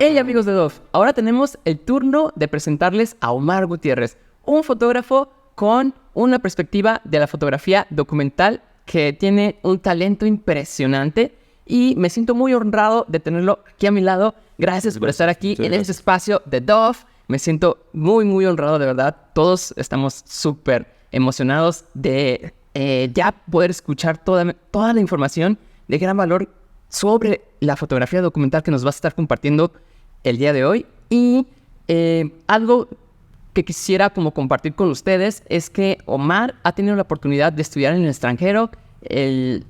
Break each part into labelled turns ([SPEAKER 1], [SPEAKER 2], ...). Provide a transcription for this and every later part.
[SPEAKER 1] Hey amigos de Dove, ahora tenemos el turno de presentarles a Omar Gutiérrez, un fotógrafo con una perspectiva de la fotografía documental que tiene un talento impresionante y me siento muy honrado de tenerlo aquí a mi lado. Gracias por estar aquí en este espacio de Dove. Me siento muy honrado, de verdad. Todos estamos súper emocionados de ya poder escuchar toda la información de gran valor sobre la fotografía documental que nos vas a estar compartiendo el día de hoy. Y algo que quisiera como compartir con ustedes es que Omar ha tenido la oportunidad de estudiar en el extranjero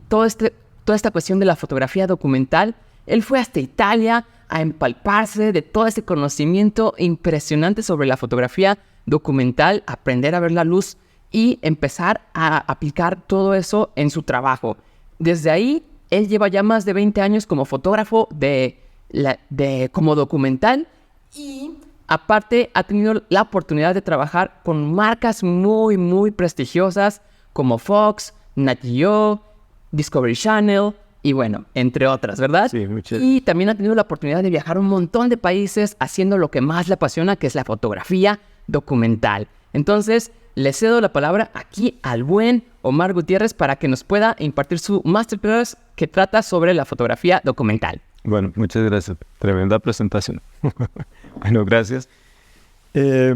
[SPEAKER 1] toda esta cuestión de la fotografía documental. Él fue hasta Italia a empalparse de todo ese conocimiento impresionante sobre la fotografía documental, aprender a ver la luz y empezar a aplicar todo eso en su trabajo. Desde ahí, él lleva ya más de 20 años como fotógrafo como documental y aparte ha tenido la oportunidad de trabajar con marcas muy prestigiosas como Fox, Nat Geo, Discovery Channel y bueno, entre otras, ¿verdad?
[SPEAKER 2] Sí, muchas.
[SPEAKER 1] Y también ha tenido la oportunidad de viajar a un montón de países haciendo lo que más le apasiona, que es la fotografía documental. Entonces, le cedo la palabra aquí al buen Omar Gutiérrez para que nos pueda impartir su masterclass que trata sobre la fotografía documental.
[SPEAKER 2] Bueno, muchas gracias. Tremenda presentación. Bueno, gracias.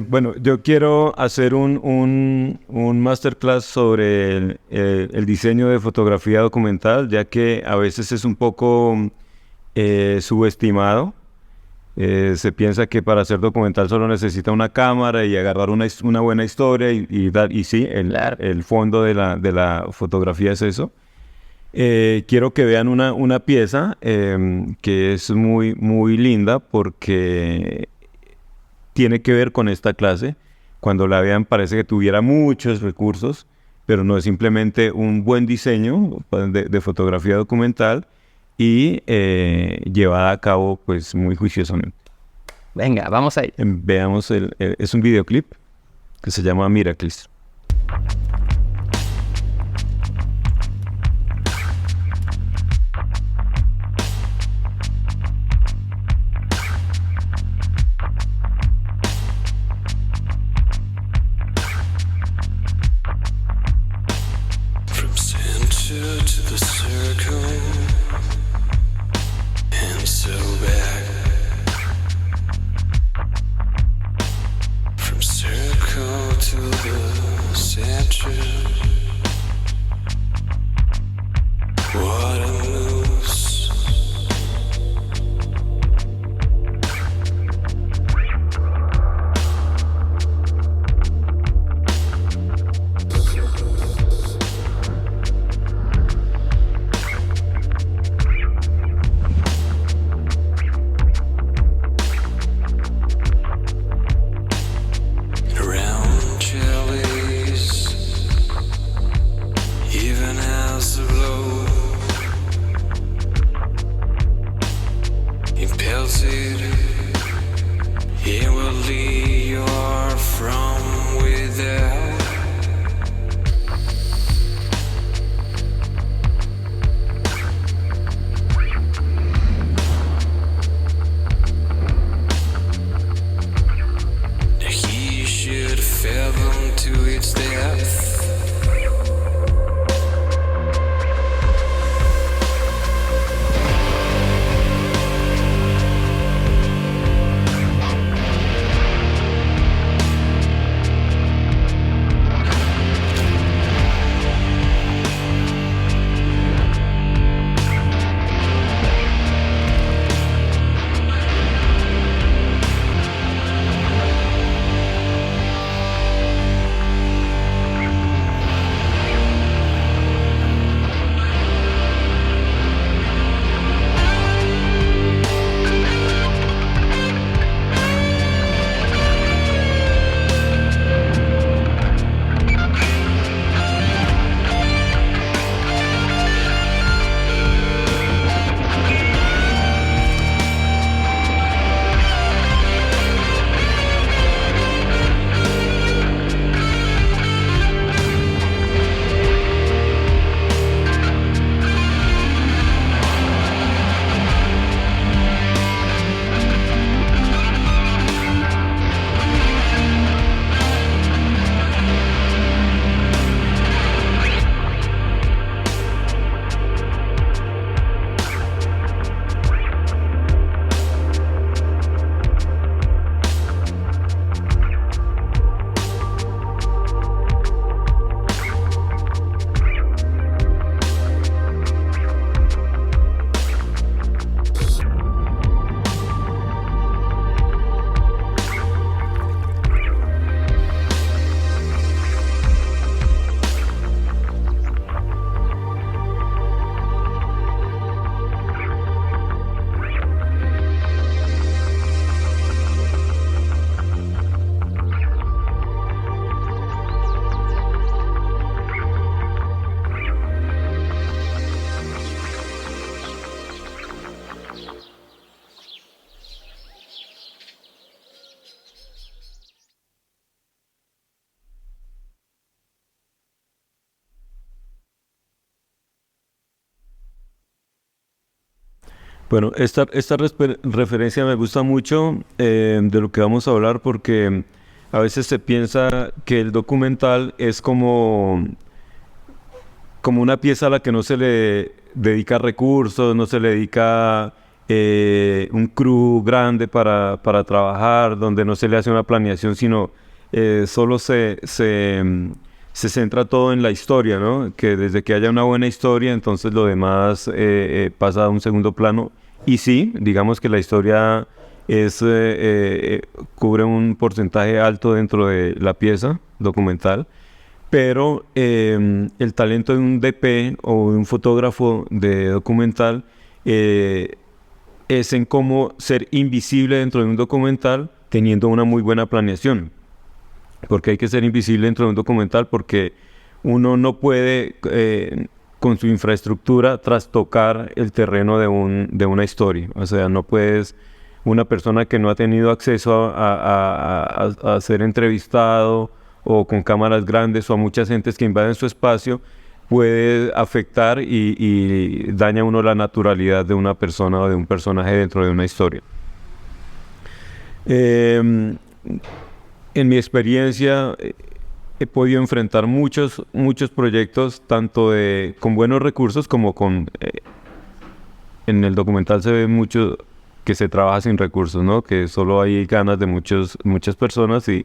[SPEAKER 2] Bueno, yo quiero hacer un masterclass sobre el diseño de fotografía documental, ya que a veces es un poco subestimado. Se piensa que para hacer documental solo necesita una cámara y agarrar una buena historia y sí, el fondo de la fotografía es eso. Quiero que vean una pieza que es muy linda porque tiene que ver con esta clase. Cuando la vean parece que tuviera muchos recursos, pero no es simplemente un buen diseño de fotografía documental y llevada a cabo pues muy juiciosamente.
[SPEAKER 1] Venga, vamos a ir.
[SPEAKER 2] Veamos, es un videoclip que se llama Miracles. Bueno, esta referencia me gusta mucho de lo que vamos a hablar, porque a veces se piensa que el documental es como una pieza a la que no se le dedica recursos, no se le dedica un crew grande para trabajar, donde no se le hace una planeación, sino solo se centra todo en la historia, ¿no? Que desde que haya una buena historia, entonces lo demás pasa a un segundo plano. Y sí, digamos que la historia cubre un porcentaje alto dentro de la pieza documental, pero el talento de un DP o de un fotógrafo de documental es en cómo ser invisible dentro de un documental teniendo una muy buena planeación. Porque hay que ser invisible dentro de un documental, porque uno no puede con su infraestructura trastocar el terreno de una historia. O sea, no puedes, una persona que no ha tenido acceso a ser entrevistado o con cámaras grandes o a muchas gentes que invaden su espacio, puede afectar y daña a uno la naturalidad de una persona o de un personaje dentro de una historia. En mi experiencia he podido enfrentar muchos proyectos, tanto con buenos recursos como con... en el documental se ve mucho que se trabaja sin recursos, ¿no? Que solo hay ganas de muchas personas y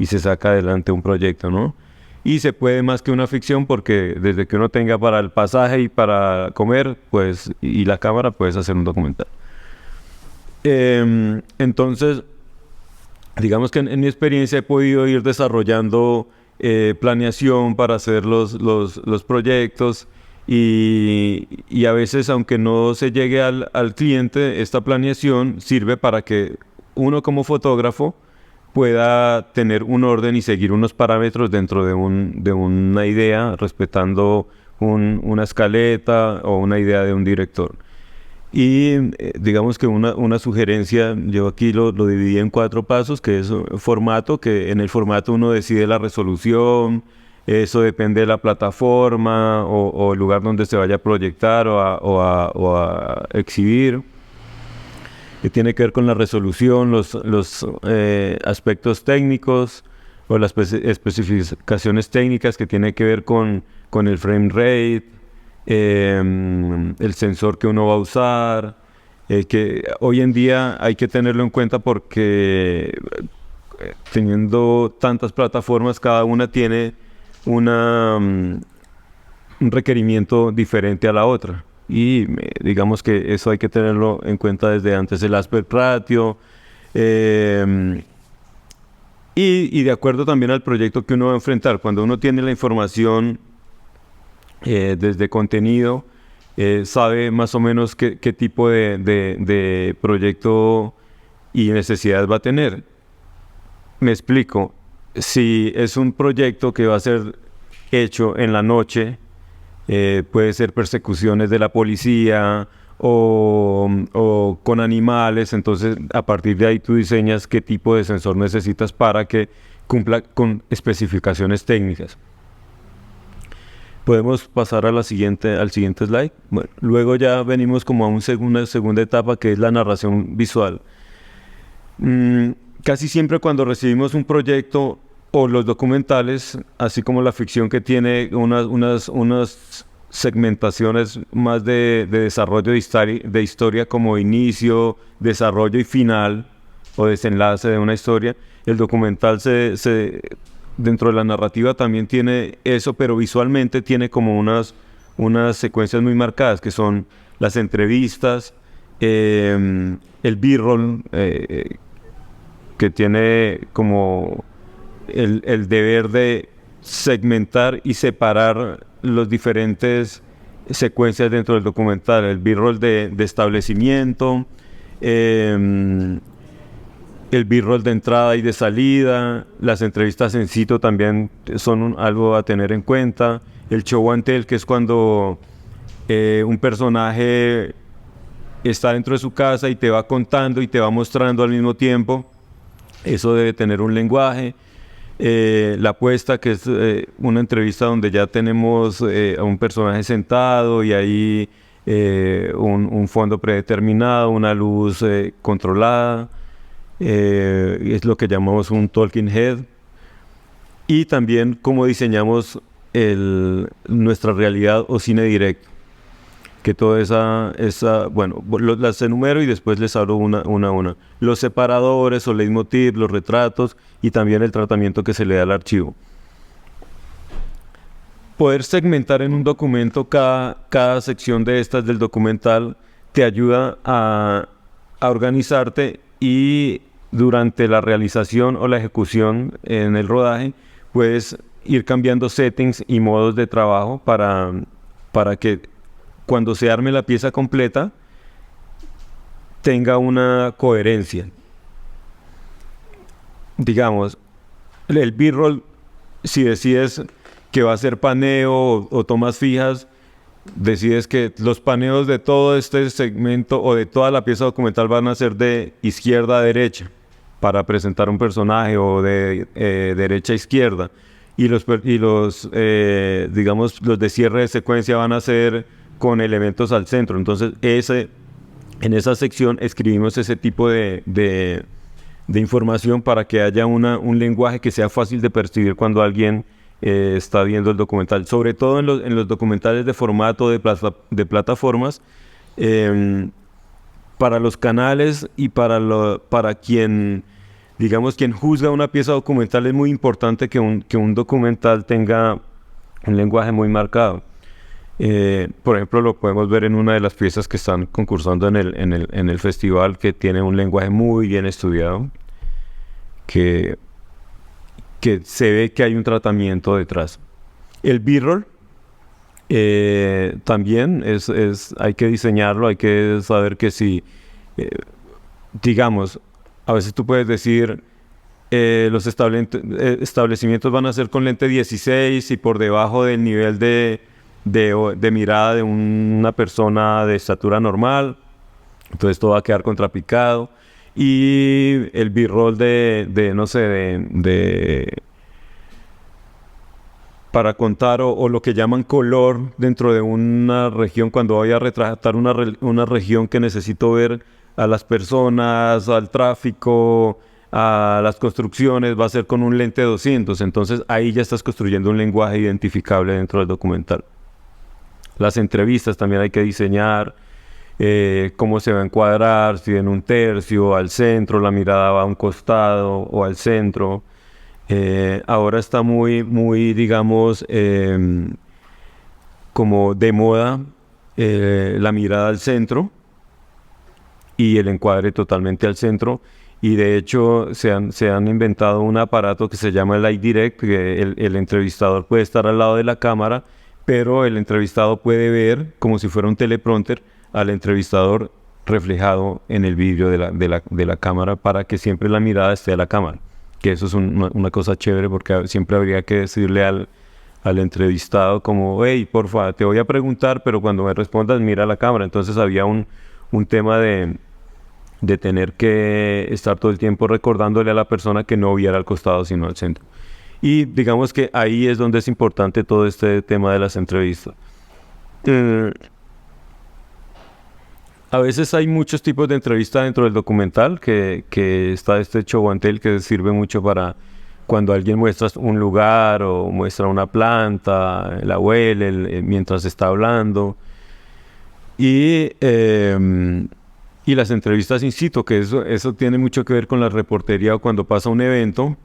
[SPEAKER 2] se saca adelante un proyecto, ¿no? Y se puede más que una ficción, porque desde que uno tenga para el pasaje y para comer, pues, y la cámara, puedes hacer un documental. Entonces, digamos que en mi experiencia he podido ir desarrollando planeación para hacer los proyectos y a veces, aunque no se llegue al cliente, esta planeación sirve para que uno como fotógrafo pueda tener un orden y seguir unos parámetros dentro de una idea, respetando una escaleta o una idea de un director. Y digamos que una sugerencia, yo aquí lo dividí en 4 pasos, que es formato, que en el formato uno decide la resolución, eso depende de la plataforma o el lugar donde se vaya a proyectar o a exhibir. Que tiene que ver con la resolución, los aspectos técnicos o las especificaciones técnicas, que tiene que ver con el frame rate, el sensor que uno va a usar, que hoy en día hay que tenerlo en cuenta porque teniendo tantas plataformas, cada una tiene un requerimiento diferente a la otra. Y digamos que eso hay que tenerlo en cuenta desde antes, el aspect ratio, y de acuerdo también al proyecto que uno va a enfrentar. Cuando uno tiene la información desde contenido, sabe más o menos qué tipo de proyecto y necesidades va a tener. Me explico. Si es un proyecto que va a ser hecho en la noche, puede ser persecuciones de la policía o con animales, entonces a partir de ahí tú diseñas qué tipo de sensor necesitas para que cumpla con especificaciones técnicas. Podemos pasar al siguiente slide. Bueno, luego ya venimos como a una segunda etapa, que es la narración visual. Casi siempre cuando recibimos un proyecto o los documentales, así como la ficción, que tiene unas segmentaciones más de desarrollo de historia, como inicio, desarrollo y final o desenlace de una historia, el documental dentro de la narrativa también tiene eso, pero visualmente tiene como unas secuencias muy marcadas, que son las entrevistas, el B-roll, que tiene como el deber de segmentar y separar las diferentes secuencias dentro del documental. El B-roll de establecimiento, el B-roll de entrada y de salida, las entrevistas en sitio también son algo a tener en cuenta. El show and tell, que es cuando un personaje está dentro de su casa y te va contando y te va mostrando al mismo tiempo. Eso debe tener un lenguaje. La puesta, que es una entrevista donde ya tenemos a un personaje sentado y ahí un fondo predeterminado, una luz controlada, es lo que llamamos un talking head, y también cómo diseñamos nuestra realidad o cine directo, que toda bueno, las enumero y después les hablo una a una. Los separadores o leitmotiv, los retratos y también el tratamiento que se le da al archivo. Poder segmentar en un documento cada sección de estas del documental te ayuda a organizarte, y durante la realización o la ejecución en el rodaje puedes ir cambiando settings y modos de trabajo para que cuando se arme la pieza completa tenga una coherencia. Digamos, el B-roll, si decides que va a ser paneo o tomas fijas, decides que los paneos de todo este segmento o de toda la pieza documental van a ser de izquierda a derecha para presentar un personaje, o de derecha a izquierda, y digamos, los de cierre de secuencia van a ser con elementos al centro. Entonces en esa sección escribimos ese tipo de información para que haya un lenguaje que sea fácil de percibir cuando alguien está viendo el documental, sobre todo en los documentales de formato de plataformas. Para los canales y para quien juzga una pieza documental, es muy importante que un documental tenga un lenguaje muy marcado. Por ejemplo, lo podemos ver en una de las piezas que están concursando en el festival, que tiene un lenguaje muy bien estudiado, que se ve que hay un tratamiento detrás. El B-roll también hay que diseñarlo, hay que saber que si, digamos, a veces tú puedes decir, los establecimientos van a ser con lente 16 y por debajo del nivel de mirada de una persona de estatura normal, entonces todo va a quedar contrapicado. Y el B-roll para contar o lo que llaman color dentro de una región, cuando voy a retratar una región que necesito ver a las personas, al tráfico, a las construcciones, va a ser con un lente 200. Entonces ahí ya estás construyendo un lenguaje identificable dentro del documental. Las entrevistas también hay que diseñar cómo se va a encuadrar, si en un tercio, al centro, la mirada va a un costado o al centro. Ahora está muy digamos, como de moda la mirada al centro y el encuadre totalmente al centro. Y de hecho se han inventado un aparato que se llama el Light Direct, que el entrevistador puede estar al lado de la cámara, pero el entrevistado puede ver, como si fuera un teleprompter, al entrevistador reflejado en el vidrio de la cámara, para que siempre la mirada esté a la cámara. Que eso es una cosa chévere, porque siempre habría que decirle al entrevistado como, hey, porfa, te voy a preguntar, pero cuando me respondas mira a la cámara. Entonces había un tema de tener que estar todo el tiempo recordándole a la persona que no viera al costado sino al centro. Y digamos que ahí es donde es importante todo este tema de las entrevistas. A veces hay muchos tipos de entrevistas dentro del documental, que está este show and tell, que sirve mucho para cuando alguien muestra un lugar o muestra una planta, la huele mientras está hablando. Y las entrevistas in situ, que eso tiene mucho que ver con la reportería, o cuando pasa un evento,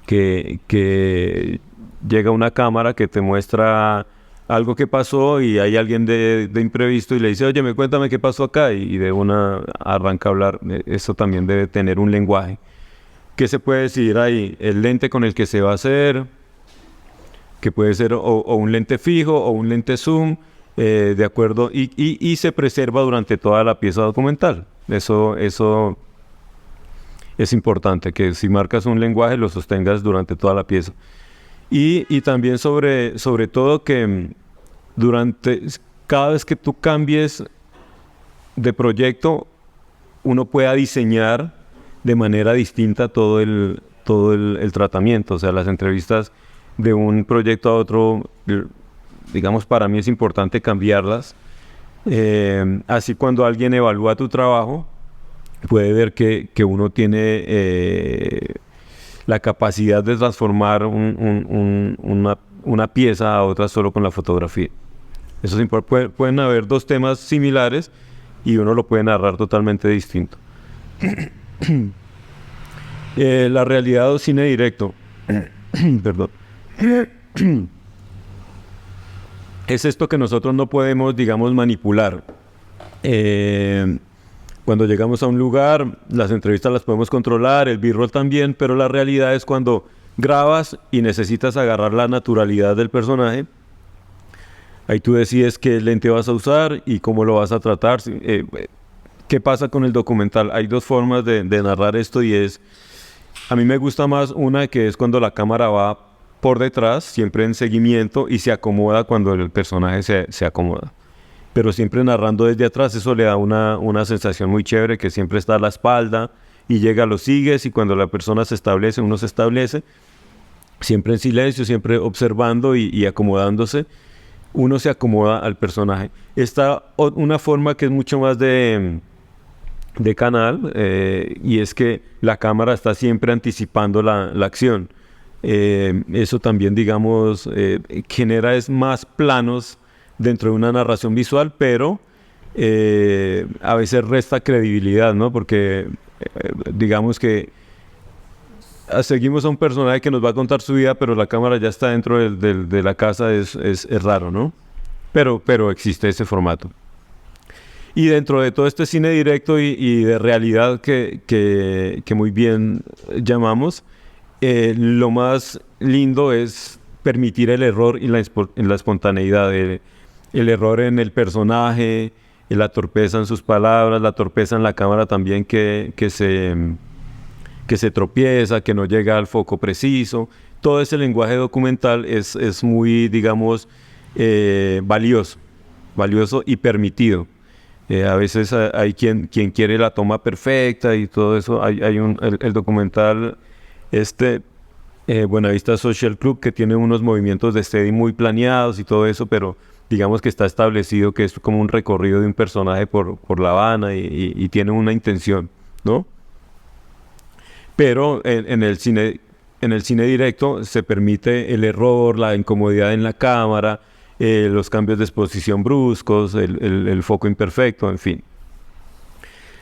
[SPEAKER 2] que llega una cámara que te muestra algo que pasó y hay alguien de imprevisto y le dice, oye, cuéntame qué pasó acá, y de una arranca a hablar. Eso también debe tener un lenguaje. ¿Qué se puede decidir ahí? El lente con el que se va a hacer, que puede ser o un lente fijo o un lente zoom, de acuerdo, y se preserva durante toda la pieza documental. Eso es importante, que si marcas un lenguaje lo sostengas durante toda la pieza. Y también sobre todo que cada vez que tú cambies de proyecto, uno pueda diseñar de manera distinta todo el tratamiento. O sea, las entrevistas de un proyecto a otro, digamos, para mí es importante cambiarlas, Así cuando alguien evalúa tu trabajo, puede ver que uno tiene la capacidad de transformar una pieza a otra solo con la fotografía. Eso es importante. Pueden haber dos temas similares y uno lo puede narrar totalmente distinto. La realidad o cine directo, perdón, es esto que nosotros no podemos, digamos, manipular. Cuando llegamos a un lugar, las entrevistas las podemos controlar, el B-roll también, pero la realidad es cuando grabas y necesitas agarrar la naturalidad del personaje. Ahí tú decides qué lente vas a usar y cómo lo vas a tratar. ¿Qué pasa con el documental? Hay dos formas de narrar esto y es... A mí me gusta más una que es cuando la cámara va por detrás, siempre en seguimiento, y se acomoda cuando el personaje se acomoda. Pero siempre narrando desde atrás, eso le da una sensación muy chévere, que siempre está a la espalda y llega, lo sigues, y cuando la persona se establece, uno se establece, siempre en silencio, siempre observando y acomodándose, uno se acomoda al personaje. Está una forma que es mucho más de canal, y es que la cámara está siempre anticipando la acción. Eso también, digamos, genera más planos dentro de una narración visual, pero a veces resta credibilidad, ¿no? Porque digamos que seguimos a un personaje que nos va a contar su vida, pero la cámara ya está dentro de la casa, es raro, ¿no? Pero existe ese formato. Y dentro de todo este cine directo y de realidad que muy bien llamamos, lo más lindo es permitir el error y la espontaneidad, el error en el personaje, la torpeza en sus palabras, la torpeza en la cámara también que se tropieza, que no llega al foco preciso. Todo ese lenguaje documental es muy, digamos, valioso y permitido. A veces hay quien quiere la toma perfecta y todo eso. Hay el documental Buenavista Social Club, que tiene unos movimientos de steady muy planeados y todo eso, pero digamos que está establecido que es como un recorrido de un personaje por La Habana y tiene una intención, ¿no? Pero en el cine directo se permite el error, la incomodidad en la cámara, los cambios de exposición bruscos, el foco imperfecto, en fin.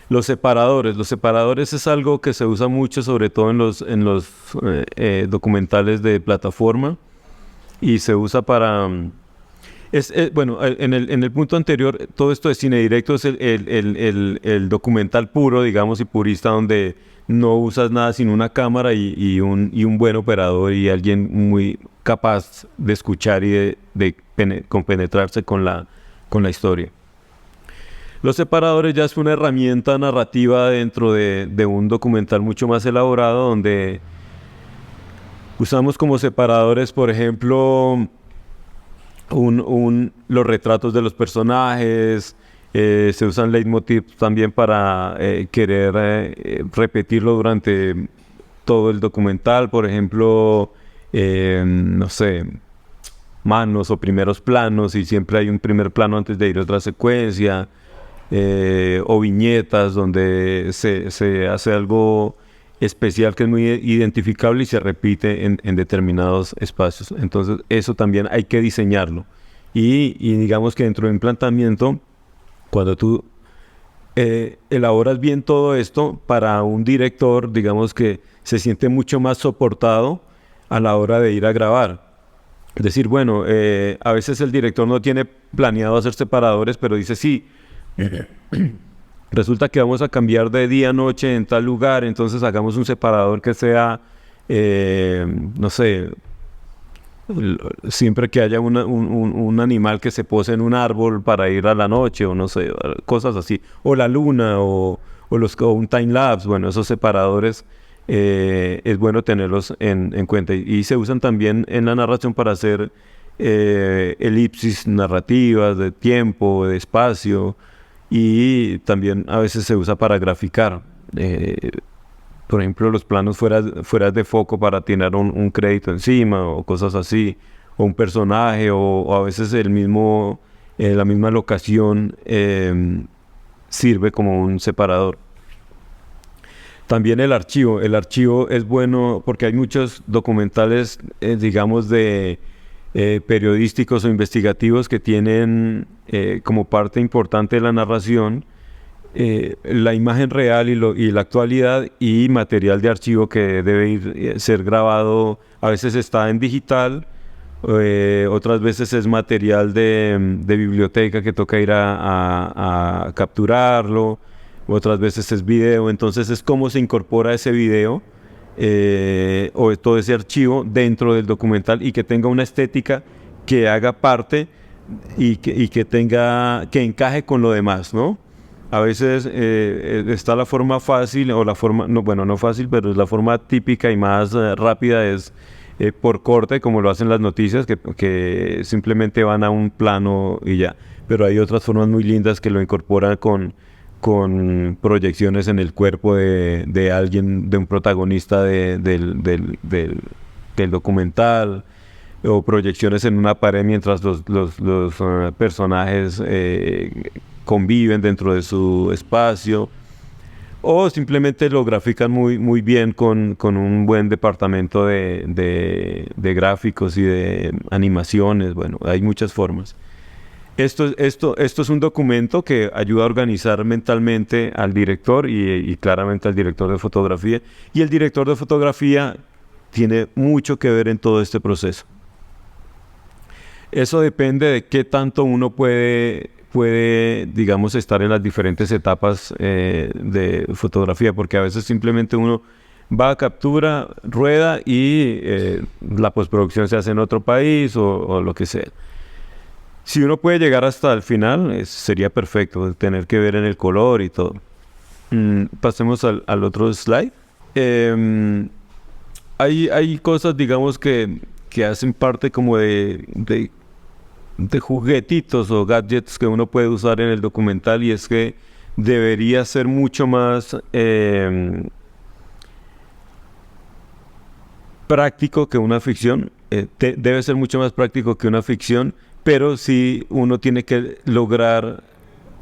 [SPEAKER 2] Los separadores es algo que se usa mucho, sobre todo en los documentales de plataforma, y se usa para... bueno, en el punto anterior, todo esto de cine directo es el documental puro, digamos, y purista, donde no usas nada sin una cámara y un buen operador y alguien muy capaz de escuchar y de compenetrarse con la historia. Los separadores ya es una herramienta narrativa dentro de un documental mucho más elaborado, donde usamos como separadores, por ejemplo, los retratos de los personajes. Se usan leitmotivs también para querer repetirlo durante todo el documental. Por ejemplo, no sé, manos o primeros planos, y siempre hay un primer plano antes de ir a otra secuencia. O viñetas donde se hace algo especial que es muy identificable y se repite en determinados espacios. Entonces eso también hay que diseñarlo. Y digamos que dentro del planteamiento, cuando tú elaboras bien todo esto, para un director, digamos que se siente mucho más soportado a la hora de ir a grabar. Es decir, bueno, a veces el director no tiene planeado hacer separadores, pero dice, sí, resulta que vamos a cambiar de día a noche en tal lugar, entonces hagamos un separador que sea, no sé, siempre que haya un animal que se pose en un árbol para ir a la noche, o no sé, cosas así, o la luna, o un time lapse. Bueno, esos separadores es bueno tenerlos en cuenta, y se usan también en la narración para hacer elipsis narrativas de tiempo, de espacio, y también a veces se usa para graficar. Por ejemplo, los planos fuera de foco para tener un crédito encima o cosas así, o un personaje, o a veces el mismo la misma locación sirve como un separador. También el archivo es bueno porque hay muchos documentales, digamos, de periodísticos o investigativos que tienen como parte importante de la narración la imagen real y la actualidad y material de archivo que debe ser grabado. A veces está en digital, otras veces es material de biblioteca que toca ir a capturarlo, otras veces es video. Entonces es cómo se incorpora ese video o todo ese archivo dentro del documental y que tenga una estética que haga parte y que encaje con lo demás, ¿no? A veces está la forma fácil o la forma, no fácil, pero es la forma típica y más rápida es por corte, como lo hacen las noticias, que simplemente van a un plano y ya. Pero hay otras formas muy lindas que lo incorporan con proyecciones en el cuerpo de alguien, de un protagonista del documental, o proyecciones en una pared mientras los personajes conviven dentro de su espacio, o simplemente lo grafican muy bien con un buen departamento de gráficos y de animaciones. Bueno, hay muchas formas. Esto es un documento que ayuda a organizar mentalmente al director y claramente al director de fotografía. Y el director de fotografía tiene mucho que ver en todo este proceso. Eso depende de qué tanto uno puede, digamos, estar en las diferentes etapas de fotografía, porque a veces simplemente uno va a captura, rueda y la postproducción se hace en otro país o lo que sea. Si uno puede llegar hasta el final, sería perfecto, tener que ver en el color y todo. Pasemos al otro slide. Hay cosas, digamos, que hacen parte como de juguetitos o gadgets que uno puede usar en el documental, y es que debería ser mucho más práctico que una ficción. Debe ser mucho más práctico que una ficción, pero sí uno tiene que lograr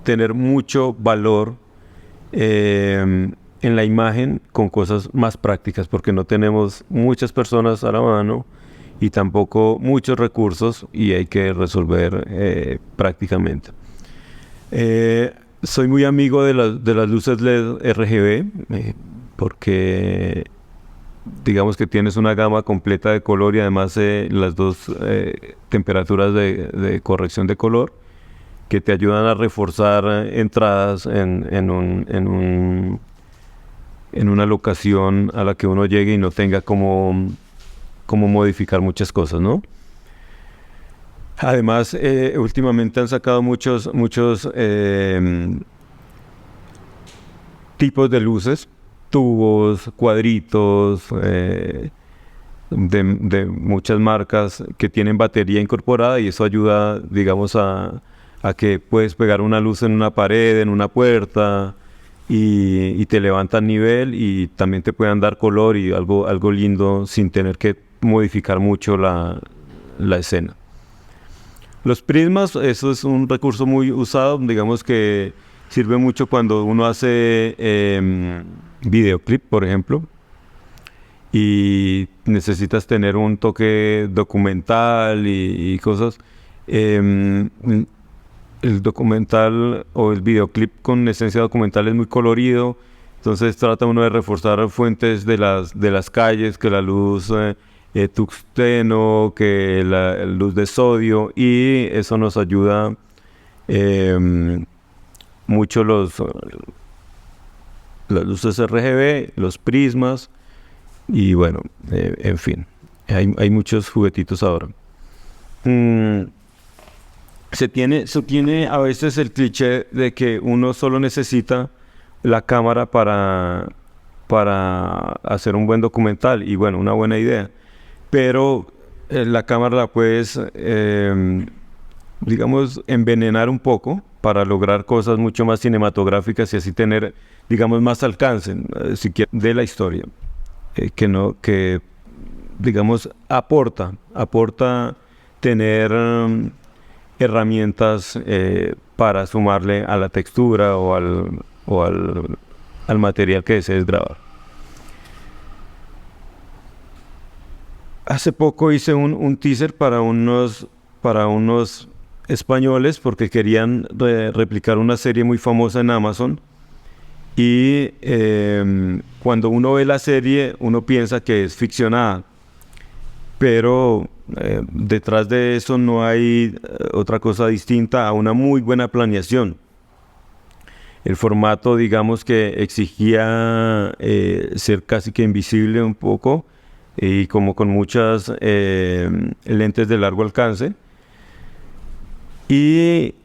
[SPEAKER 2] tener mucho valor en la imagen con cosas más prácticas, porque no tenemos muchas personas a la mano y tampoco muchos recursos, y hay que resolver prácticamente. Soy muy amigo de las luces LED RGB, porque digamos que tienes una gama completa de color y además las dos temperaturas de corrección de color que te ayudan a reforzar entradas en una locación a la que uno llegue y no tenga como modificar muchas cosas, ¿no? Además, últimamente han sacado muchos tipos de luces, tubos, cuadritos, de muchas marcas que tienen batería incorporada, y eso ayuda, digamos, a que puedes pegar una luz en una pared, en una puerta, y te levantan nivel y también te pueden dar color y algo lindo sin tener que modificar mucho la escena. Los prismas, eso es un recurso muy usado, digamos que sirve mucho cuando uno hace videoclip, por ejemplo, y necesitas tener un toque documental y cosas. El documental o el videoclip con esencia documental es muy colorido, entonces trata uno de reforzar fuentes de las calles, que la luz tuxteno, que la luz de sodio, y eso nos ayuda mucho las luces RGB, los prismas, y bueno, en fin, hay muchos juguetitos ahora. Se tiene a veces el cliché de que uno solo necesita la cámara para hacer un buen documental, y bueno, una buena idea, pero la cámara la puedes, digamos, envenenar un poco para lograr cosas mucho más cinematográficas y así tener, digamos, más alcance, si quieres, de la historia, que digamos, aporta tener herramientas para sumarle a la textura o al material que desees grabar. Hace poco hice un teaser para unos españoles porque querían replicar una serie muy famosa en Amazon. Y cuando uno ve la serie, uno piensa que es ficcionada, pero detrás de eso no hay otra cosa distinta a una muy buena planeación. El formato, digamos que exigía ser casi que invisible un poco y como con muchas lentes de largo alcance. Y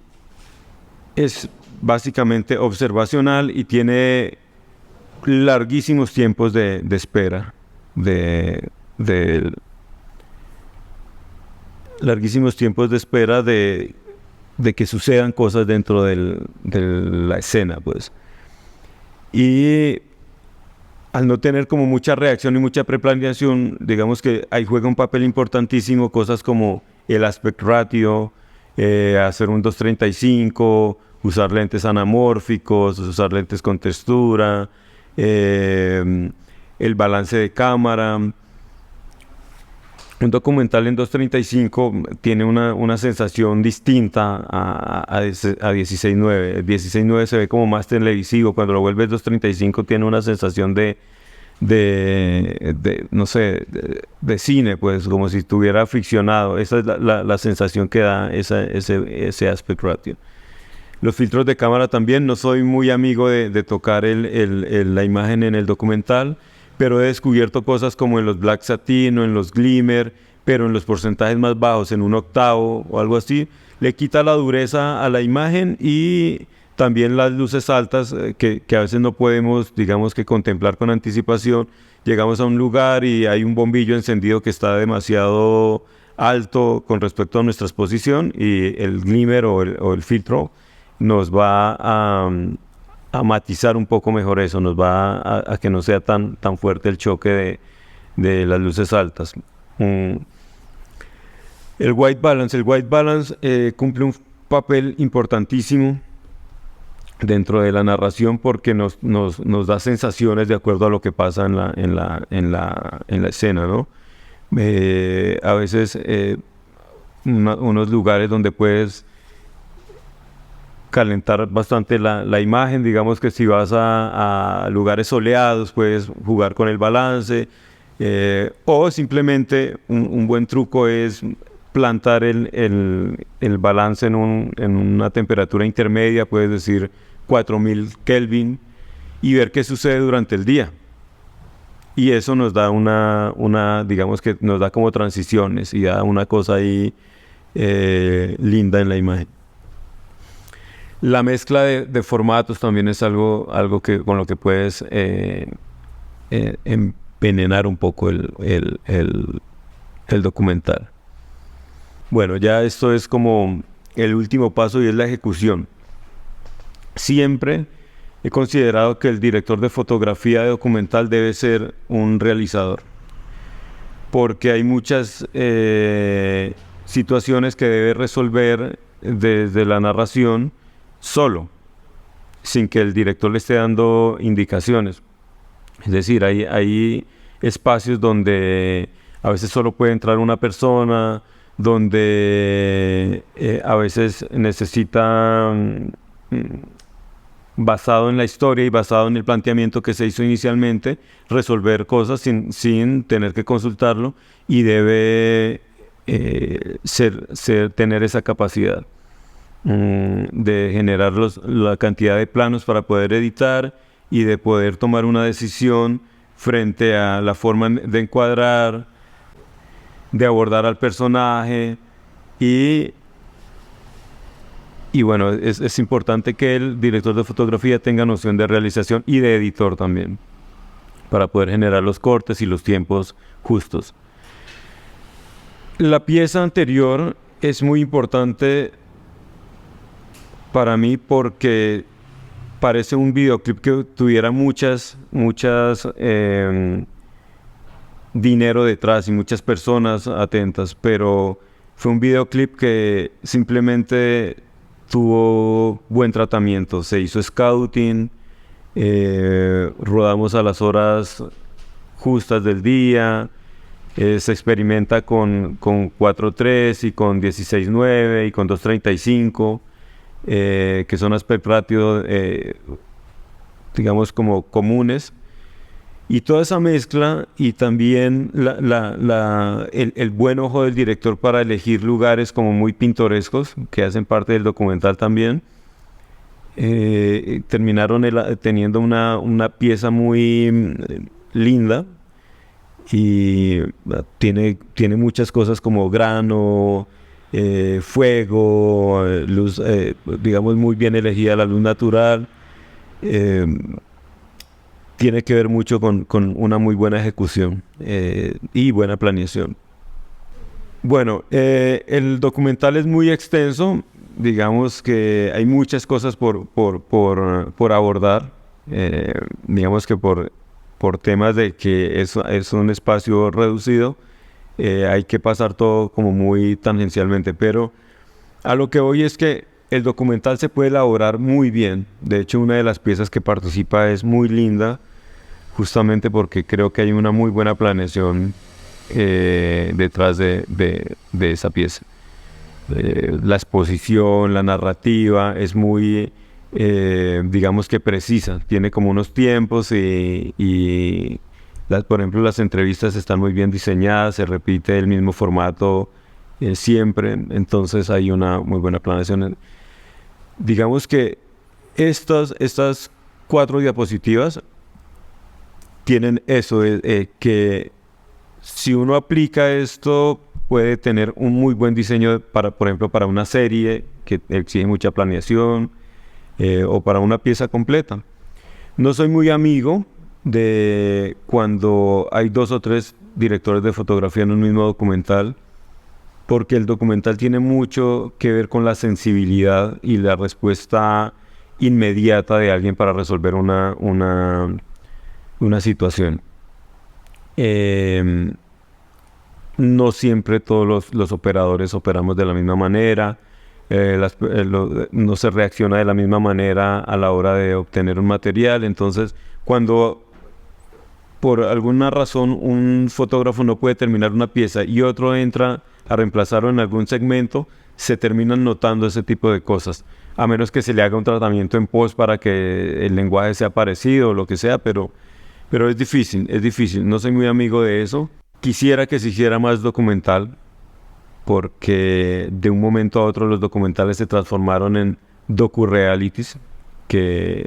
[SPEAKER 2] es básicamente observacional y tiene larguísimos tiempos de espera, larguísimos tiempos de espera de que sucedan cosas dentro de la escena, pues. Y al no tener como mucha reacción y mucha preplaneación, digamos que ahí juega un papel importantísimo cosas como el aspect ratio, hacer un 2:35, usar lentes anamórficos, usar lentes con textura, el balance de cámara. Un documental en 2:35 tiene una sensación distinta a 16:9. El 16:9 se ve como más televisivo. Cuando lo vuelves 2:35 tiene una sensación no sé, de cine, pues como si estuviera ficcionado. Esa es la sensación que da ese aspect ratio. Los filtros de cámara también. No soy muy amigo de tocar la imagen en el documental, pero he descubierto cosas como en los Black Satin o en los Glimmer, pero en los porcentajes más bajos, en 1/8 o algo así, le quita la dureza a la imagen y también las luces altas que a veces no podemos, digamos que contemplar con anticipación. Llegamos a un lugar y hay un bombillo encendido que está demasiado alto con respecto a nuestra exposición y el Glimmer o el filtro nos va a matizar un poco mejor eso, nos va a que no sea tan fuerte el choque de las luces altas. El white balance cumple un papel importantísimo dentro de la narración porque nos da sensaciones de acuerdo a lo que pasa en la escena, ¿no? A veces unos lugares donde puedes calentar bastante la imagen, digamos que si vas a lugares soleados puedes jugar con el balance, o simplemente un buen truco es plantar el balance en una temperatura intermedia, puedes decir 4000 Kelvin, y ver qué sucede durante el día. Y eso nos da digamos que nos da como transiciones y da una cosa ahí linda en la imagen. La mezcla de formatos también es algo con lo que puedes envenenar un poco el documental. Bueno, ya esto es como el último paso y es la ejecución. Siempre he considerado que el director de fotografía de documental debe ser un realizador, porque hay muchas situaciones que debe resolver desde la narración solo, sin que el director le esté dando indicaciones. Es decir, hay espacios donde a veces solo puede entrar una persona, donde a veces necesita, basado en la historia y basado en el planteamiento que se hizo inicialmente, resolver cosas sin tener que consultarlo, y debe tener esa capacidad de generar la cantidad de planos para poder editar y de poder tomar una decisión frente a la forma de encuadrar, de abordar al personaje y bueno, es importante que el director de fotografía tenga noción de realización y de editor también para poder generar los cortes y los tiempos justos. La pieza anterior es muy importante para mí porque parece un videoclip que tuviera muchas dinero detrás y muchas personas atentas, pero Fue un videoclip que simplemente tuvo buen tratamiento. Se hizo scouting, rodamos a las horas justas del día, se experimenta con 4.3 y con 16.9 y con 2.35, que son aspect ratio, digamos, como comunes. Y toda esa mezcla y también el buen ojo del director para elegir lugares como muy pintorescos, que hacen parte del documental también, terminaron teniendo una pieza muy linda y tiene muchas cosas como grano, fuego, luz, digamos muy bien elegida la luz natural. Tiene que ver mucho con una muy buena ejecución y buena planeación. Bueno, el documental es muy extenso, digamos que hay muchas cosas por abordar, digamos que por temas de que es un espacio reducido, hay que pasar todo como muy tangencialmente, pero a lo que voy es que el documental se puede elaborar muy bien. De hecho, una de las piezas que participa es muy linda, justamente porque creo que hay una muy buena planeación detrás de esa pieza. La exposición, la narrativa es muy, digamos que precisa. Tiene como unos tiempos por ejemplo, las entrevistas están muy bien diseñadas, se repite el mismo formato siempre, entonces hay una muy buena planeación. Digamos que estas 4 diapositivas tienen eso, que si uno aplica esto puede tener un muy buen diseño por ejemplo, para una serie que exige mucha planeación o para una pieza completa. No soy muy amigo de cuando hay 2 o 3 directores de fotografía en un mismo documental, porque el documental tiene mucho que ver con la sensibilidad y la respuesta inmediata de alguien para resolver una situación. No siempre todos los operadores operamos de la misma manera, no se reacciona de la misma manera a la hora de obtener un material. Entonces, cuando por alguna razón un fotógrafo no puede terminar una pieza y otro entra a reemplazarlo en algún segmento, se terminan notando ese tipo de cosas, a menos que se le haga un tratamiento en post para que el lenguaje sea parecido o lo que sea, pero es difícil, no soy muy amigo de eso. Quisiera que se hiciera más documental, porque de un momento a otro los documentales se transformaron en docu-realities, que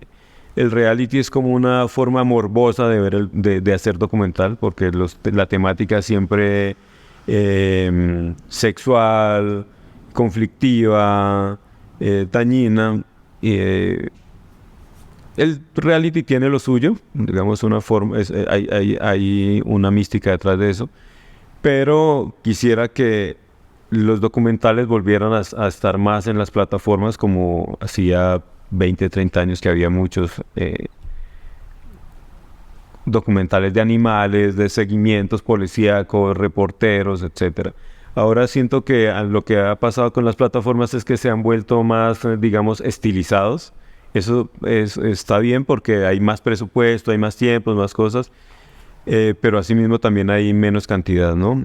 [SPEAKER 2] el reality es como una forma morbosa de ver de hacer documental, porque la temática siempre sexual, conflictiva, dañina. El reality tiene lo suyo, digamos, una forma, hay una mística detrás de eso, pero quisiera que los documentales volvieran a estar más en las plataformas, como hacía 20, 30 años que había muchos documentales de animales, de seguimientos policíacos, reporteros, etcétera. Ahora siento que lo que ha pasado con las plataformas es que se han vuelto más, digamos, estilizados. Eso está bien porque hay más presupuesto, hay más tiempo, más cosas, pero asimismo también hay menos cantidad, ¿no?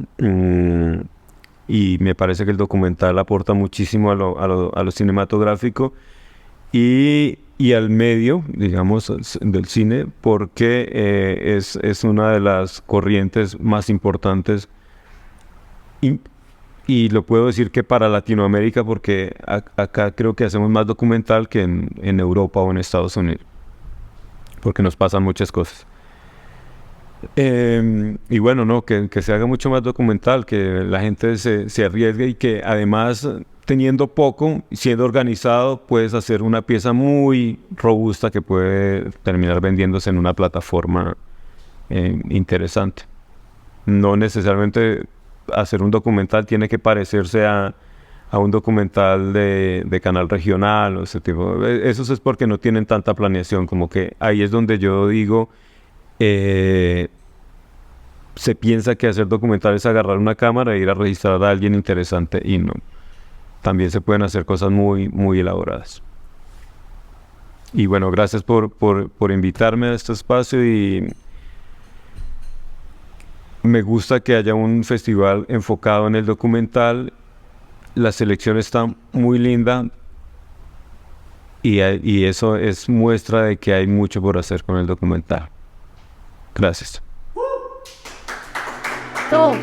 [SPEAKER 2] Y me parece que el documental aporta muchísimo a lo cinematográfico y al medio, digamos, del cine, porque es una de las corrientes más importantes. Y lo puedo decir que para Latinoamérica, porque acá creo que hacemos más documental que en Europa o en Estados Unidos, porque nos pasan muchas cosas. Y bueno, no, que se haga mucho más documental, que la gente se arriesgue y que además, teniendo poco, siendo organizado, puedes hacer una pieza muy robusta que puede terminar vendiéndose en una plataforma interesante. No necesariamente hacer un documental tiene que parecerse a un documental de canal regional o ese tipo. Eso es porque no tienen tanta planeación, como que ahí es donde yo digo, se piensa que hacer documental es agarrar una cámara e ir a registrar a alguien interesante, y no. También se pueden hacer cosas muy, muy elaboradas. Y bueno, gracias por invitarme a este espacio, y me gusta que haya un festival enfocado en el documental. La selección está muy linda, y eso es muestra de que hay mucho por hacer con el documental. Gracias.
[SPEAKER 1] Todo.